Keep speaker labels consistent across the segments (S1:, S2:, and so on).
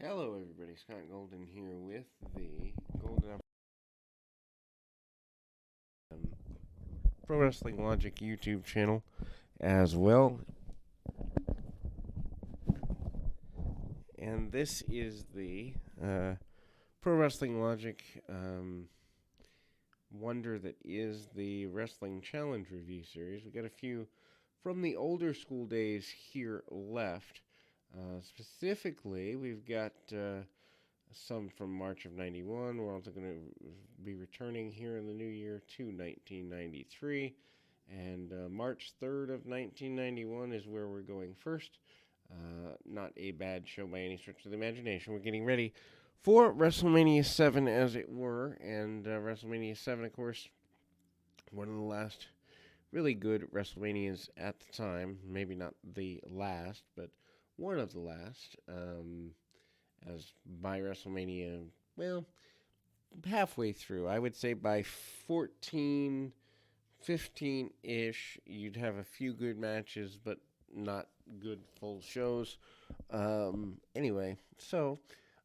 S1: Hello, everybody. Scott Golden here with the Golden Pro Wrestling Logic YouTube channel as well. And this is the Pro Wrestling Logic wonder that is the Wrestling Challenge review series. We got a few from the older school days here left. Specifically, we've got some from March of 91. We're also going to be returning here in the new year to 1993. And March 3rd of 1991 is where we're going first. Not a bad show by any stretch of the imagination. We're getting ready for WrestleMania 7, as it were. And WrestleMania 7, of course, one of the last really good WrestleManias at the time. Maybe not the last, but one of the last. As by WrestleMania, well, halfway through, I would say by 14, 15 ish, you'd have a few good matches, but not good full shows. Anyway, so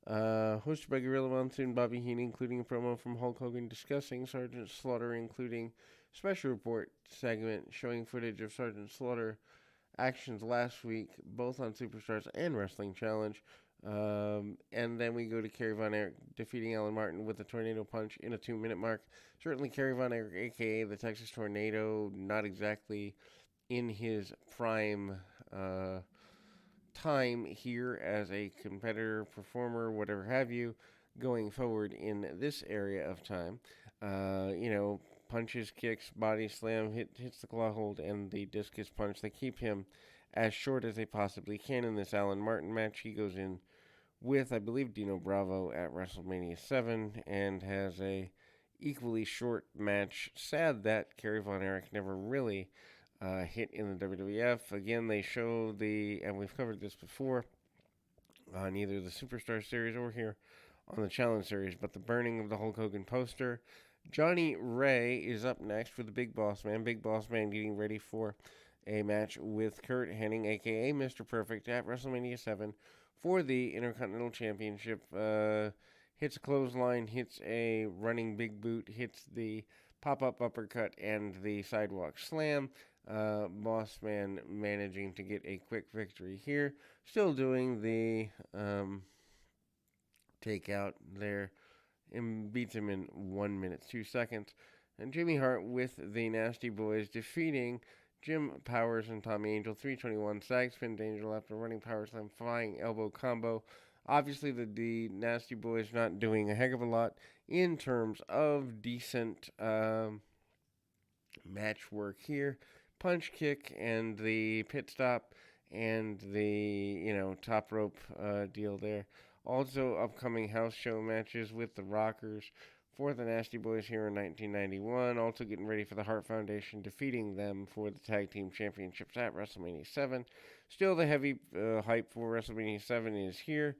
S1: hosted by Gorilla Monsoon, Bobby Heenan, including a promo from Hulk Hogan discussing Sergeant Slaughter, including special report segment showing footage of Sergeant Slaughter actions last week, both on Superstars and Wrestling Challenge. And then we go to Kerry Von Erich defeating Alan Martin with a tornado punch in a 2-minute mark. Certainly Kerry Von Erich, a.k.a. the Texas Tornado, not exactly in his prime time here as a competitor, performer, whatever have you, going forward in this area of time. Punches, kicks, body slam, hits the claw hold, and the discus punch. They keep him as short as they possibly can in this Alan Martin match. He goes in with, I believe, Dino Bravo at WrestleMania 7 and has a equally short match. Sad that Kerry Von Erich never really hit in the WWF. Again, they show and we've covered this before on either the Superstar Series or here on the Challenge Series, but the burning of the Hulk Hogan poster. Johnny Ray is up next for the Big Boss Man. Big Boss Man getting ready for a match with Curt Hennig, a.k.a. Mr. Perfect, at WrestleMania 7 for the Intercontinental Championship. Hits a clothesline, hits a running big boot, hits the pop-up uppercut, and the sidewalk slam. Boss Man managing to get a quick victory here. Still doing the takeout there and beats him in 1 minute, 2 seconds. And Jimmy Hart with the Nasty Boys defeating Jim Powers and Tommy Angel. 321 sag spin Angel after running power slam, flying elbow combo. Obviously, the Nasty Boys not doing a heck of a lot in terms of decent match work here. Punch kick and the pit stop and the top rope deal there. Also, upcoming house show matches with the Rockers for the Nasty Boys here in 1991. Also getting ready for the Hart Foundation, defeating them for the Tag Team Championships at WrestleMania 7. Still, the heavy hype for WrestleMania 7 is here.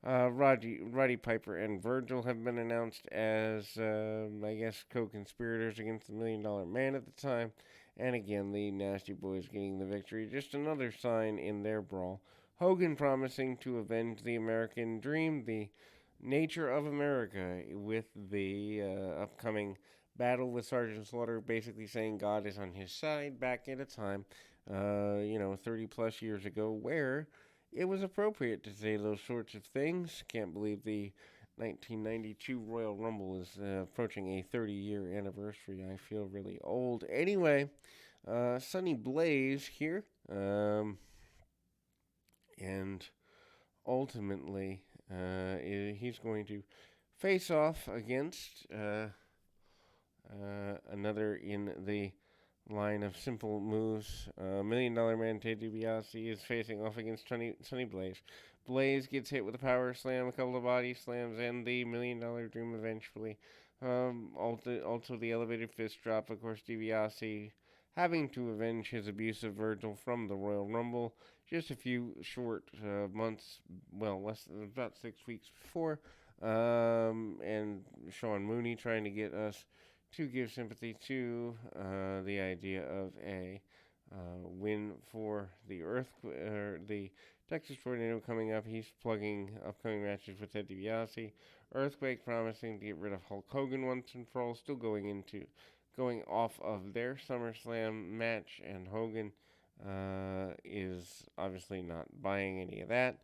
S1: Roddy Piper and Virgil have been announced as, co-conspirators against the $1 Million Man at the time. And again, the Nasty Boys getting the victory. Just another sign in their brawl. Hogan promising to avenge the American Dream, the nature of America, with the upcoming battle with Sergeant Slaughter, basically saying God is on his side back at a time, 30 plus years ago, where it was appropriate to say those sorts of things. Can't believe the 1992 Royal Rumble is approaching a 30-year anniversary. I feel really old. Anyway, Sonny Blaze here. And ultimately, he's going to face off against another in the line of simple moves. $1 Million Man Ted DiBiase is facing off against Sonny Blaze. Blaze gets hit with a power slam, a couple of body slams, and the $1 Million Dream eventually. Also the elevated fist drop. Of course, DiBiase having to avenge his abuse of Virgil from the Royal Rumble just a few short months, less than about 6 weeks before. And Sean Mooney trying to get us to give sympathy to the idea of a win for the Texas Tornado coming up. He's plugging upcoming matches with Ted DiBiase. Earthquake promising to get rid of Hulk Hogan once and for all. Still going off of their SummerSlam match, and Hogan is obviously not buying any of that.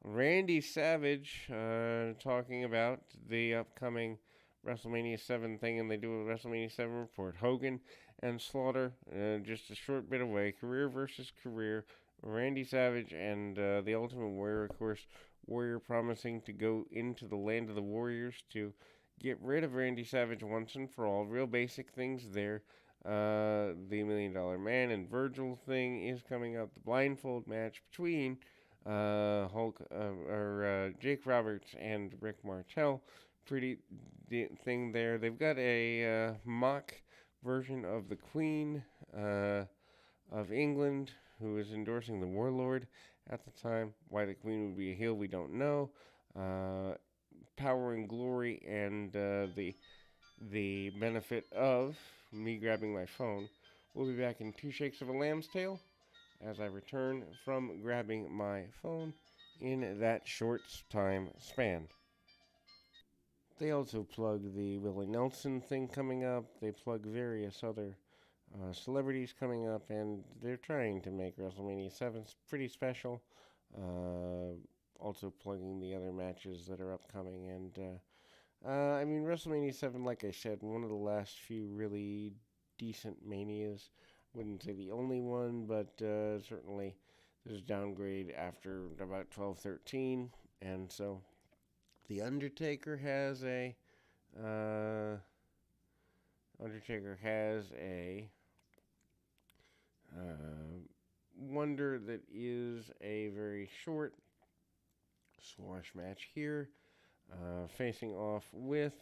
S1: Randy Savage talking about the upcoming WrestleMania 7 thing, and they do a WrestleMania 7 report. Hogan and Slaughter, just a short bit away. Career versus career. Randy Savage and the Ultimate Warrior, of course. Warrior promising to go into the land of the Warriors to get rid of Randy Savage once and for all. Real basic things there. The $1 Million Man and Virgil thing is coming up. The blindfold match between Jake Roberts and Rick Martel. Pretty thing there. They've got a mock version of the Queen of England, who is endorsing the Warlord at the time. Why the Queen would be a heel, we don't know. Power and Glory, and the benefit of me grabbing my phone. We'll be back in 2 shakes of a lamb's tail as I return from grabbing my phone in that short time span. They also plug the Willie Nelson thing coming up. They plug various other celebrities coming up, and they're trying to make WrestleMania 7 pretty special. Also plugging the other matches that are upcoming. And, WrestleMania 7, like I said, one of the last few really decent Manias. Wouldn't say the only one, but certainly there's a downgrade after about 12-13. And so The Undertaker has a Wonder that is a very short squash match here, facing off with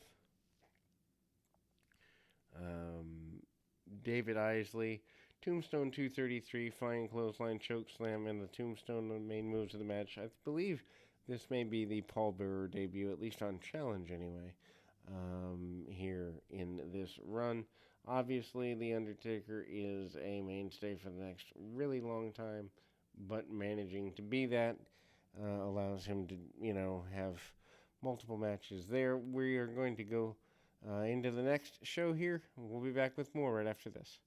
S1: David Isley. Tombstone 233, flying clothesline, choke slam, and the Tombstone, the main moves of the match. I believe this may be the Paul Bearer debut, at least on Challenge anyway, here in this run. Obviously, The Undertaker is a mainstay for the next really long time, but managing to be that allows him to, have multiple matches there. We are going to go into the next show here. We'll be back with more right after this.